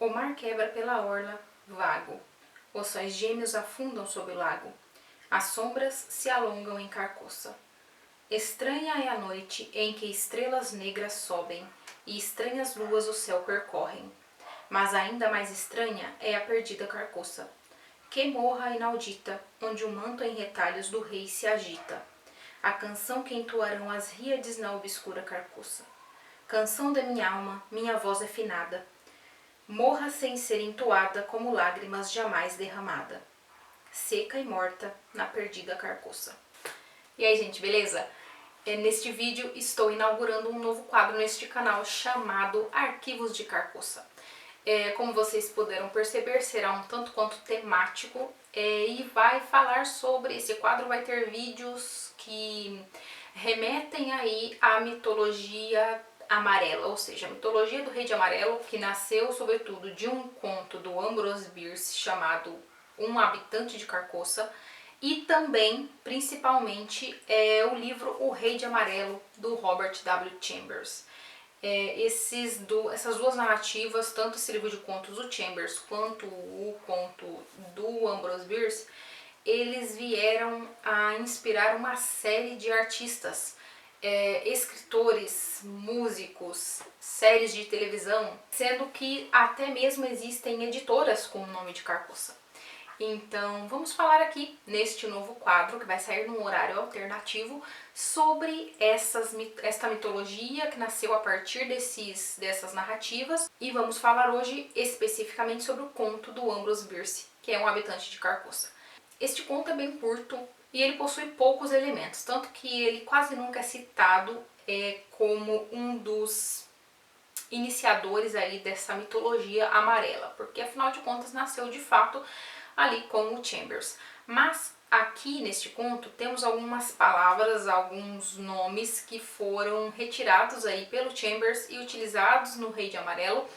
O mar quebra pela orla, vago. Ossos gêmeos afundam sob o lago. As sombras se alongam em carcoça. Estranha é a noite em que estrelas negras sobem e estranhas luas o céu percorrem. Mas ainda mais estranha é a perdida carcoça. Que morra a inaudita, onde o manto em retalhos do rei se agita. A canção que entoarão as ríades na obscura carcoça. Canção da minha alma, minha voz é finada. Morra sem ser entoada como lágrimas jamais derramada. Seca e morta na perdida carcoça. E aí, gente, beleza? Neste vídeo estou inaugurando um novo quadro neste canal chamado Arquivos de Carcoça. Como vocês puderam perceber, será um tanto quanto temático e vai falar sobre, esse quadro vai ter vídeos que remetem aí à mitologia amarela, ou seja, a mitologia do Rei de Amarelo, que nasceu sobretudo de um conto do Ambrose Bierce chamado Um Habitante de Carcoça, e também, principalmente, o livro O Rei de Amarelo, do Robert W. Chambers. Essas duas narrativas, tanto esse livro de contos do Chambers quanto o conto do Ambrose Bierce, eles vieram a inspirar uma série de artistas, escritores, músicos, séries de televisão, sendo que até mesmo existem editoras com o nome de Carcoça. Então, vamos falar aqui neste novo quadro, que vai sair num horário alternativo, sobre esta mitologia que nasceu a partir dessas narrativas. E vamos falar hoje especificamente sobre o conto do Ambrose Bierce, que é Um Habitante de Carcoça. Este conto é bem curto e ele possui poucos elementos, tanto que ele quase nunca é citado como um dos iniciadores aí dessa mitologia amarela, porque afinal de contas nasceu de fato ali com o Chambers. Mas aqui neste conto temos algumas palavras, alguns nomes que foram retirados aí pelo Chambers e utilizados no Rei de Amarelo,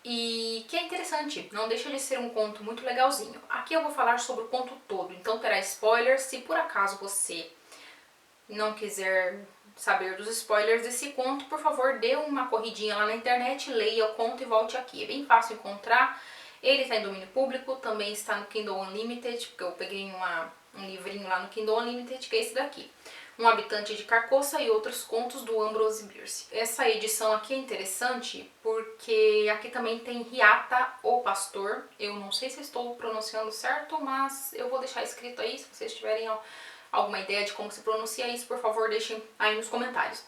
e que é interessante, não deixa de ser um conto muito legalzinho. Aqui eu vou falar sobre o conto todo, então terá spoilers. Se por acaso você não quiser saber dos spoilers desse conto, por favor, dê uma corridinha lá na internet, leia o conto e volte aqui. É bem fácil encontrar. Ele está em domínio público, também está no Kindle Unlimited, porque eu peguei um livrinho lá no Kindle Unlimited, que é esse daqui. Um Habitante de Carcoça e Outros Contos do Ambrose Bierce. Essa edição aqui é interessante porque aqui também tem Hiata, o Pastor. Eu não sei se estou pronunciando certo, mas eu vou deixar escrito aí, se vocês tiverem alguma ideia de como se pronuncia isso, por favor, deixem aí nos comentários.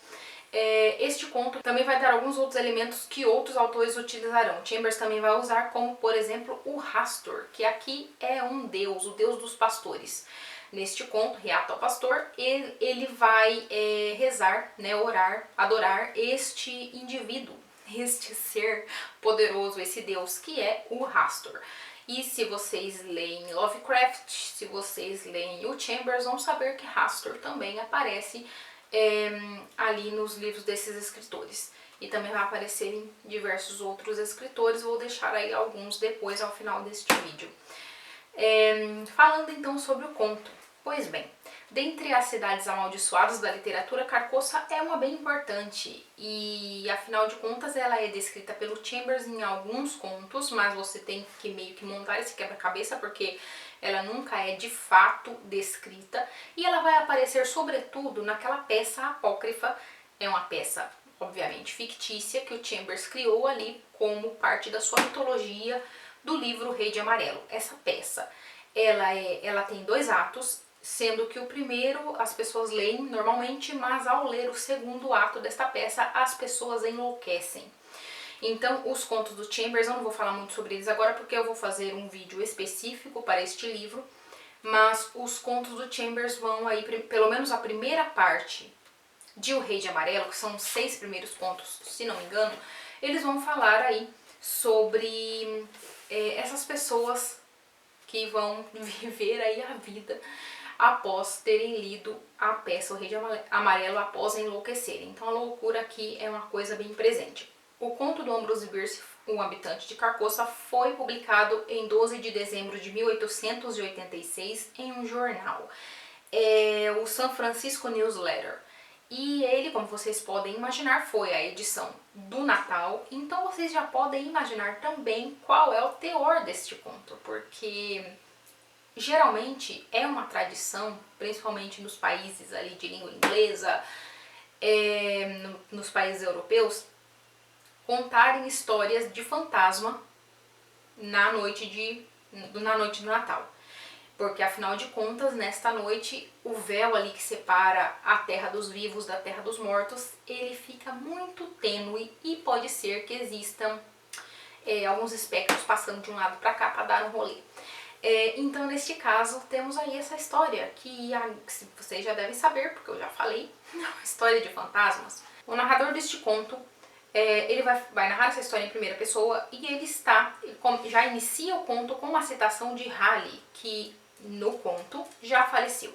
Este conto também vai dar alguns outros elementos que outros autores utilizarão. Chambers também vai usar, como por exemplo o Hastur, que aqui é um deus, o deus dos pastores. Neste conto, Hiata ao Pastor, ele vai rezar, né, orar, adorar este indivíduo, este ser poderoso, esse deus que é o Hastur. E se vocês leem Lovecraft, se vocês leem o Chambers, vão saber que Hastur também aparece ali nos livros desses escritores. E também vai aparecer em diversos outros escritores, vou deixar aí alguns depois ao final deste vídeo. Falando então sobre o conto. Pois bem, dentre as cidades amaldiçoadas da literatura, Carcoça é uma bem importante e, afinal de contas, ela é descrita pelo Chambers em alguns contos, mas você tem que meio que montar esse quebra-cabeça porque ela nunca é de fato descrita, e ela vai aparecer sobretudo naquela peça apócrifa. É uma peça, obviamente, fictícia, que o Chambers criou ali como parte da sua mitologia do livro Rei de Amarelo. Essa peça, ela tem 2 atos, sendo que o primeiro as pessoas leem normalmente, mas ao ler o segundo ato desta peça, as pessoas enlouquecem. Então, os contos do Chambers, eu não vou falar muito sobre eles agora, porque eu vou fazer um vídeo específico para este livro, mas os contos do Chambers vão aí, pelo menos a primeira parte de O Rei de Amarelo, que são os 6 primeiros contos, se não me engano, eles vão falar aí sobre essas pessoas que vão viver aí a vida após terem lido a peça O Rei de Amarelo, após enlouquecerem. Então a loucura aqui é uma coisa bem presente. O conto do Ambrose Bierce, Um Habitante de Carcoça, foi publicado em 12 de dezembro de 1886 em um jornal, o San Francisco Newsletter. E ele, como vocês podem imaginar, foi a edição do Natal, então vocês já podem imaginar também qual é o teor deste conto, porque geralmente é uma tradição, principalmente nos países ali de língua inglesa, nos países europeus, contarem histórias de fantasma na noite do Natal. Porque afinal de contas, nesta noite, o véu ali que separa a terra dos vivos da terra dos mortos, ele fica muito tênue e pode ser que existam alguns espectros passando de um lado para cá para dar um rolê. Então, neste caso, temos aí essa história que vocês já devem saber, porque eu já falei, é uma história de fantasmas. O narrador deste conto, ele vai narrar essa história em primeira pessoa e ele já inicia o conto com uma citação de Halley, que no conto já faleceu.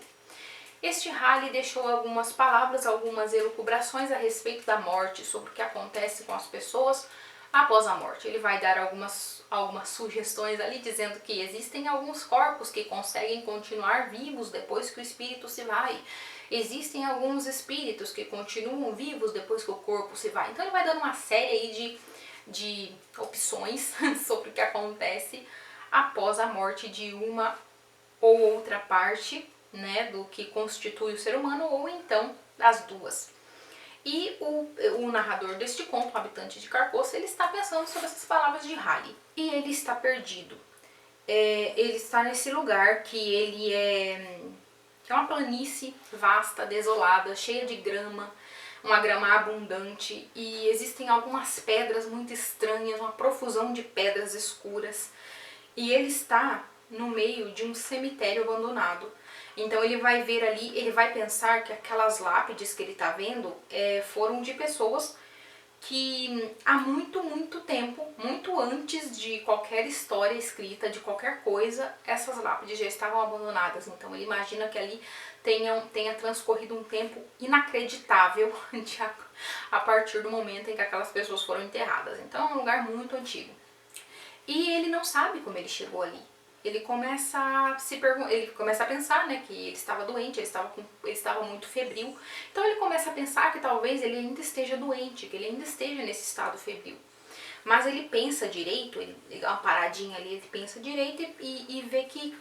Este Halley deixou algumas palavras, algumas elucubrações a respeito da morte, sobre o que acontece com as pessoas após a morte. Ele vai dar algumas sugestões ali, dizendo que existem alguns corpos que conseguem continuar vivos depois que o espírito se vai. Existem alguns espíritos que continuam vivos depois que o corpo se vai. Então ele vai dando uma série aí de opções sobre o que acontece após a morte de uma ou outra parte, né, do que constitui o ser humano, ou então das duas. E o narrador deste conto, o habitante de Carcoça, ele está pensando sobre essas palavras de Halley. E ele está perdido. Ele está nesse lugar que é uma planície vasta, desolada, cheia de grama, uma grama abundante, e existem algumas pedras muito estranhas, uma profusão de pedras escuras. E ele está no meio de um cemitério abandonado. Então ele vai ver ali, ele vai pensar que aquelas lápides que ele está vendo foram de pessoas que há muito tempo, muito antes de qualquer história escrita, de qualquer coisa, essas lápides já estavam abandonadas. Então ele imagina que ali tenha transcorrido um tempo inacreditável a partir do momento em que aquelas pessoas foram enterradas. Então é um lugar muito antigo. E ele não sabe como ele chegou ali. Ele começa a pensar, né, que ele estava doente, ele estava muito febril. Então ele começa a pensar que talvez ele ainda esteja doente, que ele ainda esteja nesse estado febril. Mas ele pensa direito, ele dá uma paradinha ali, ele pensa direito e vê que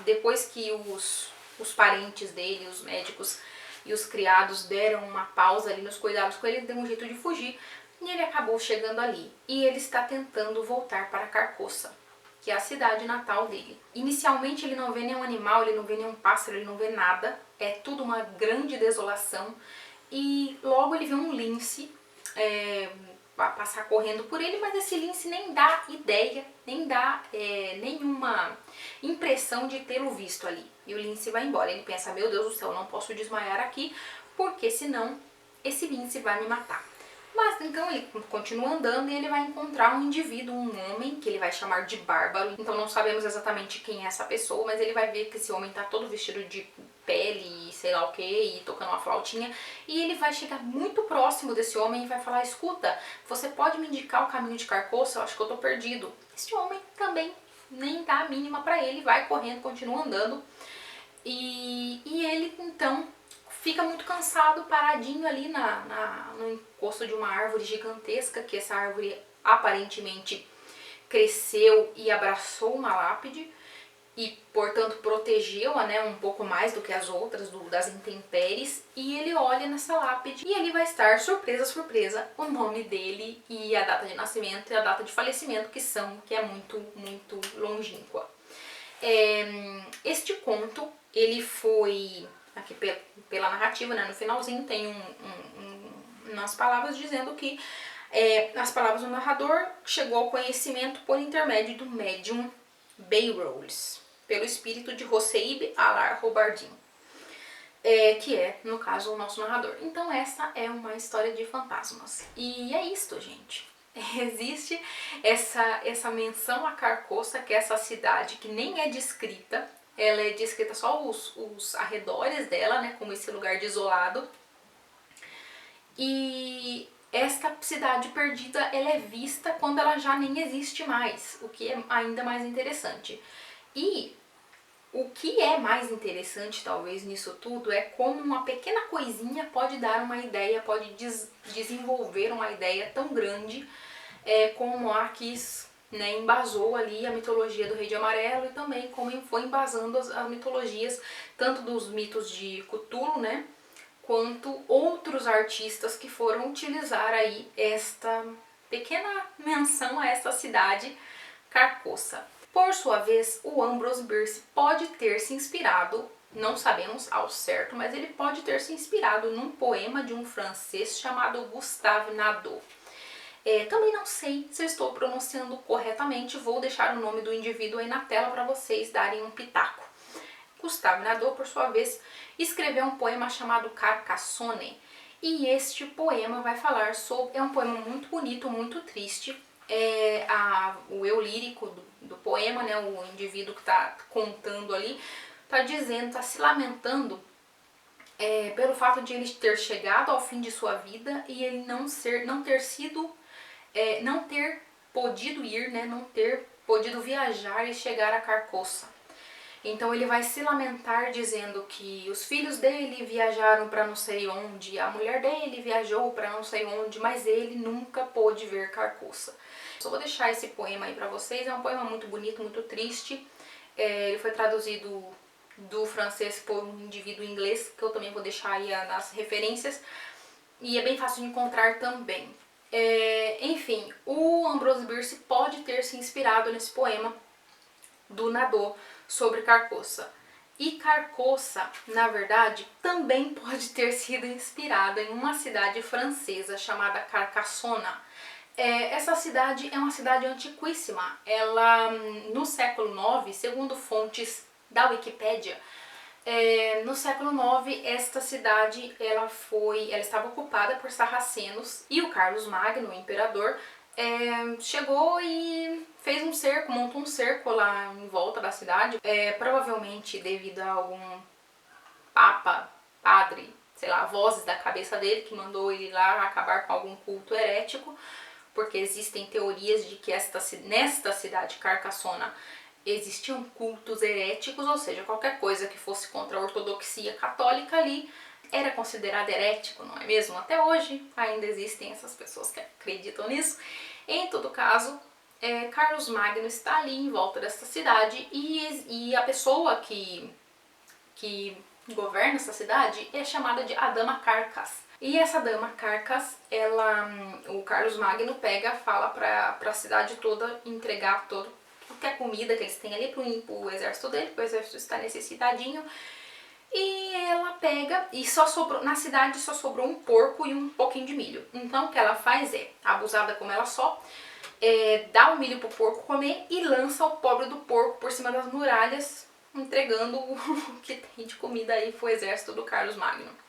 depois que os parentes dele, os médicos e os criados deram uma pausa ali nos cuidados com ele, ele deu um jeito de fugir. E ele acabou chegando ali. E ele está tentando voltar para Carcoça, que é a cidade natal dele. Inicialmente ele não vê nenhum animal, ele não vê nenhum pássaro, ele não vê nada. É tudo uma grande desolação. E logo ele vê um lince passar correndo por ele, mas esse lince nem dá ideia, nem dá nenhuma impressão de tê-lo visto ali. E o lince vai embora. Ele pensa, meu Deus do céu, não posso desmaiar aqui, porque senão esse lince vai me matar. Mas então ele continua andando e ele vai encontrar um indivíduo, um homem, que ele vai chamar de Bárbaro. Então não sabemos exatamente quem é essa pessoa, mas ele vai ver que esse homem tá todo vestido de pele e sei lá o que, e tocando uma flautinha. E ele vai chegar muito próximo desse homem e vai falar, escuta, você pode me indicar o caminho de Carcoça? Eu acho que eu tô perdido. Esse homem também nem dá a mínima pra ele, vai correndo, continua andando. E ele então fica muito cansado, paradinho ali no encosto de uma árvore gigantesca, que essa árvore aparentemente cresceu e abraçou uma lápide e, portanto, protegeu-a, né, um pouco mais do que as outras das intempéries. E ele olha nessa lápide e ele vai estar, surpresa, o nome dele e a data de nascimento e a data de falecimento, que é muito longínqua. Este conto, ele foi, aqui pela narrativa, né, no finalzinho tem umas palavras dizendo que as palavras do narrador chegou ao conhecimento por intermédio do médium Bayrolles, pelo espírito de Hosseib Alar Robardin, que é, no caso, o nosso narrador. Então essa é uma história de fantasmas. E é isto, gente. Existe essa menção a Carcoça, que é essa cidade que nem é descrita. Ela é descrita só os arredores dela, né, como esse lugar desolado. E esta cidade perdida, ela é vista quando ela já nem existe mais, o que é ainda mais interessante. E O que é mais interessante, talvez, nisso tudo é como uma pequena coisinha pode dar uma ideia, pode desenvolver uma ideia tão grande como Arquis, né, embasou ali a mitologia do Rei de Amarelo e também como foi embasando as mitologias, tanto dos mitos de Cthulhu, né, quanto outros artistas que foram utilizar aí esta pequena menção a esta cidade, Carcossa. Por sua vez, o Ambrose Bierce pode ter se inspirado, não sabemos ao certo, mas ele pode ter se inspirado num poema de um francês chamado Gustave Naudot. Também não sei se eu estou pronunciando corretamente, vou deixar o nome do indivíduo aí na tela para vocês darem um pitaco. Gustave Naudot, por sua vez, escreveu um poema chamado Carcassonne, e este poema vai falar sobre... é um poema muito bonito, muito triste. O eu lírico do poema, né, o indivíduo que está contando ali, está dizendo, está se lamentando pelo fato de ele ter chegado ao fim de sua vida e ele não ter podido ir, né, não ter podido viajar e chegar a Carcossa. Então ele vai se lamentar dizendo que os filhos dele viajaram para não sei onde, a mulher dele viajou para não sei onde, mas ele nunca pôde ver Carcossa. Só vou deixar esse poema aí para vocês, é um poema muito bonito, muito triste. Ele foi traduzido do francês por um indivíduo inglês, que eu também vou deixar aí nas referências, e é bem fácil de encontrar também. Enfim, o Ambrose Bierce pode ter se inspirado nesse poema do Naudot sobre Carcossa. E Carcossa, na verdade, também pode ter sido inspirada em uma cidade francesa chamada Carcassonne. Essa cidade é uma cidade antiquíssima. Ela, no século IX, segundo fontes da Wikipédia, no século IX, esta cidade ela estava ocupada por sarracenos e o Carlos Magno, o imperador, chegou e fez um cerco, montou um cerco lá em volta da cidade, provavelmente devido a algum papa, padre, sei lá, vozes da cabeça dele que mandou ele lá acabar com algum culto herético, porque existem teorias de que nesta cidade, Carcassonne, existiam cultos heréticos, ou seja, qualquer coisa que fosse contra a ortodoxia católica ali era considerado herético, não é mesmo? Até hoje ainda existem essas pessoas que acreditam nisso. Em todo caso, Carlos Magno está ali em volta dessa cidade e a pessoa que governa essa cidade é chamada de a Dama Carcas. E essa Dama Carcas, o Carlos Magno fala para a cidade toda entregar tudo que é comida que eles têm ali pro exército dele, porque o exército está necessitadinho. E ela pega, e na cidade só sobrou um porco e um pouquinho de milho. Então o que ela faz abusada como ela só, dá o milho pro porco comer e lança o pobre do porco por cima das muralhas, entregando o que tem de comida aí pro exército do Carlos Magno.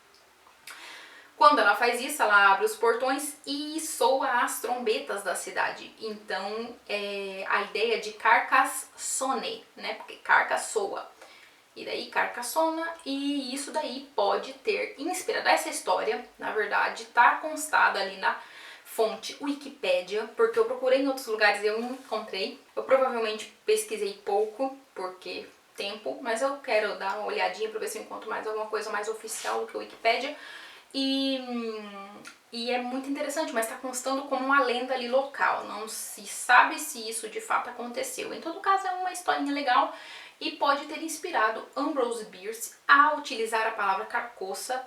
Quando ela faz isso, ela abre os portões e soa as trombetas da cidade. Então, a ideia de Carcassonne, né? Porque Carca soa. E daí Carcassonne, e isso daí pode ter inspirado. Essa história, na verdade, tá constada ali na fonte Wikipédia, porque eu procurei em outros lugares e eu não encontrei. Eu provavelmente pesquisei pouco, porque tempo, mas eu quero dar uma olhadinha para ver se eu encontro mais alguma coisa mais oficial do que a Wikipédia. E é muito interessante, mas está constando como uma lenda ali local, não se sabe se isso de fato aconteceu. Em todo caso, é uma historinha legal e pode ter inspirado Ambrose Bierce a utilizar a palavra Carcossa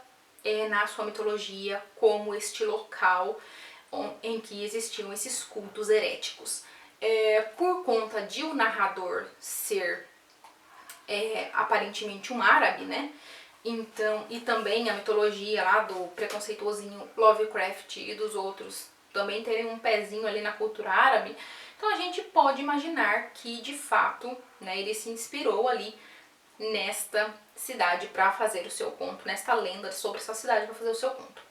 na sua mitologia como este local em que existiam esses cultos heréticos. Por conta de o narrador ser aparentemente um árabe, né? Então, e também a mitologia lá do preconceituosinho Lovecraft e dos outros também terem um pezinho ali na cultura árabe, então a gente pode imaginar que de fato, né, ele se inspirou ali nesta cidade para fazer o seu conto, nesta lenda sobre essa cidade para fazer o seu conto.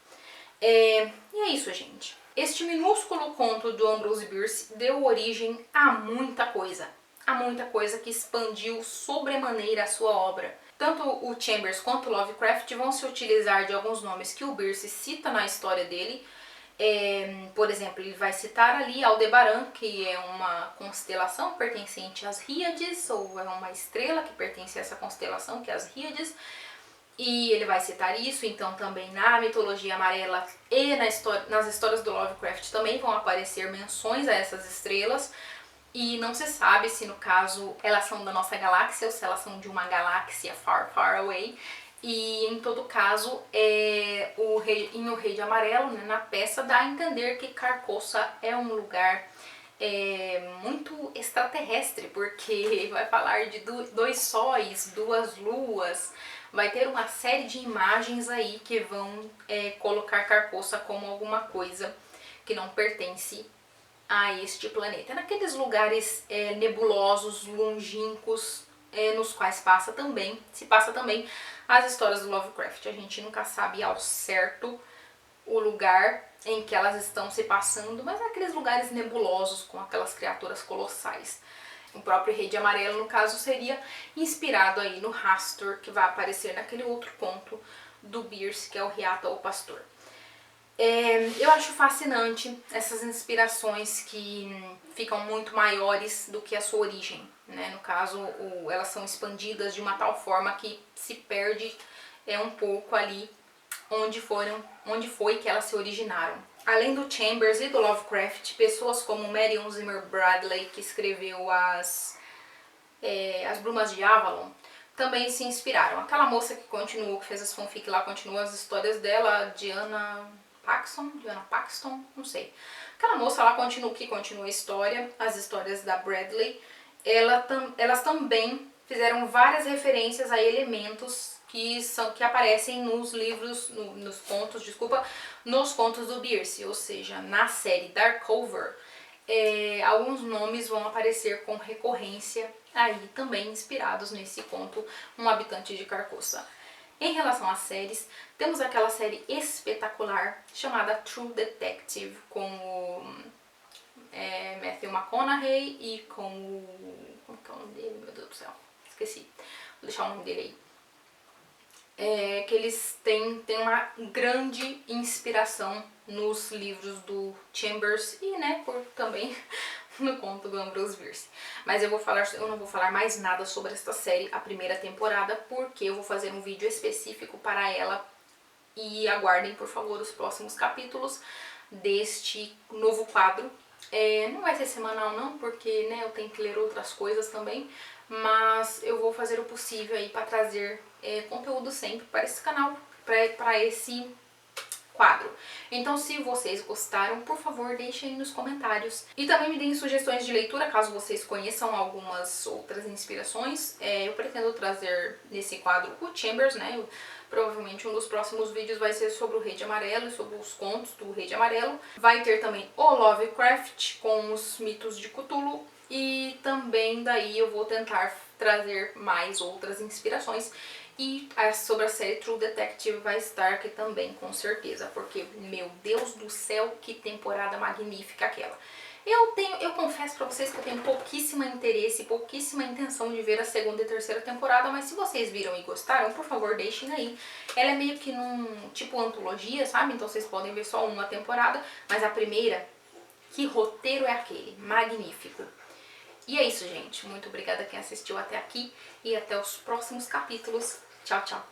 E é isso, gente. Este minúsculo conto do Ambrose Bierce deu origem a muita coisa que expandiu sobremaneira a sua obra. Tanto o Chambers quanto o Lovecraft vão se utilizar de alguns nomes que o Bierce cita na história dele, Por exemplo, ele vai citar ali Aldebaran, que é uma constelação pertencente às Híades, ou é uma estrela que pertence a essa constelação, que é as Híades. E ele vai citar isso, então também na mitologia amarela e nas histórias do Lovecraft também vão aparecer menções a essas estrelas. E não se sabe se no caso elas são da nossa galáxia ou se elas são de uma galáxia far, far away. E em todo caso, O Rei de Amarelo, né, na peça, dá a entender que Carcosa é um lugar muito extraterrestre, porque vai falar de dois sóis, duas luas, vai ter uma série de imagens aí que vão colocar Carcosa como alguma coisa que não pertence a este planeta. Naqueles lugares nebulosos, longínquos, nos quais se passa também as histórias do Lovecraft. A gente nunca sabe ao certo o lugar em que elas estão se passando, mas naqueles lugares nebulosos com aquelas criaturas colossais. O próprio Rei de Amarelo, no caso, seria inspirado aí no Hastur, que vai aparecer naquele outro conto do Bierce, que é o Riata, o Pastor. Eu acho fascinante essas inspirações que ficam muito maiores do que a sua origem, né? No caso, elas são expandidas de uma tal forma que se perde um pouco ali onde foi que elas se originaram. Além do Chambers e do Lovecraft, pessoas como Marion Zimmer Bradley, que escreveu as Brumas de Avalon, também se inspiraram. Aquela moça que fez as fanfic lá, continuou as histórias dela, Diana Paxton, não sei. Aquela moça lá que continua a história, as histórias da Bradley, elas também fizeram várias referências a elementos que aparecem nos livros, nos contos do Bierce, ou seja, na série Darkover, alguns nomes vão aparecer com recorrência aí também inspirados nesse conto Um Habitante de Carcosa. Em relação às séries, temos aquela série espetacular chamada True Detective, com o Matthew McConaughey e com o... como que é o nome dele? Meu Deus do céu, esqueci. Vou deixar o nome dele aí. Que eles têm uma grande inspiração nos livros do Chambers e, né, também no conto do Ambrose Bierce. Mas eu não vou falar mais nada sobre esta série, a primeira temporada, porque eu vou fazer um vídeo específico para ela e aguardem, por favor, os próximos capítulos deste novo quadro. Não vai ser semanal não, porque, né, eu tenho que ler outras coisas também, mas eu vou fazer o possível aí para trazer conteúdo sempre para esse canal, para esse quadro. Então, se vocês gostaram, por favor, deixem aí nos comentários. E também me deem sugestões de leitura, caso vocês conheçam algumas outras inspirações. Eu pretendo trazer nesse quadro o Chambers, né? Provavelmente um dos próximos vídeos vai ser sobre o Rei de Amarelo e sobre os contos do Rei de Amarelo. Vai ter também o Lovecraft com os mitos de Cthulhu. E também daí eu vou tentar trazer mais outras inspirações. E sobre a série True Detective vai estar aqui também, com certeza, porque, meu Deus do céu, que temporada magnífica aquela. Eu confesso pra vocês que eu tenho pouquíssimo interesse, pouquíssima intenção de ver a segunda e terceira temporada, mas se vocês viram e gostaram, por favor, deixem aí. Ela é meio que num tipo antologia, sabe? Então vocês podem ver só uma temporada, mas a primeira, que roteiro é aquele? Magnífico. E é isso, gente. Muito obrigada a quem assistiu até aqui e até os próximos capítulos. Tchau, tchau.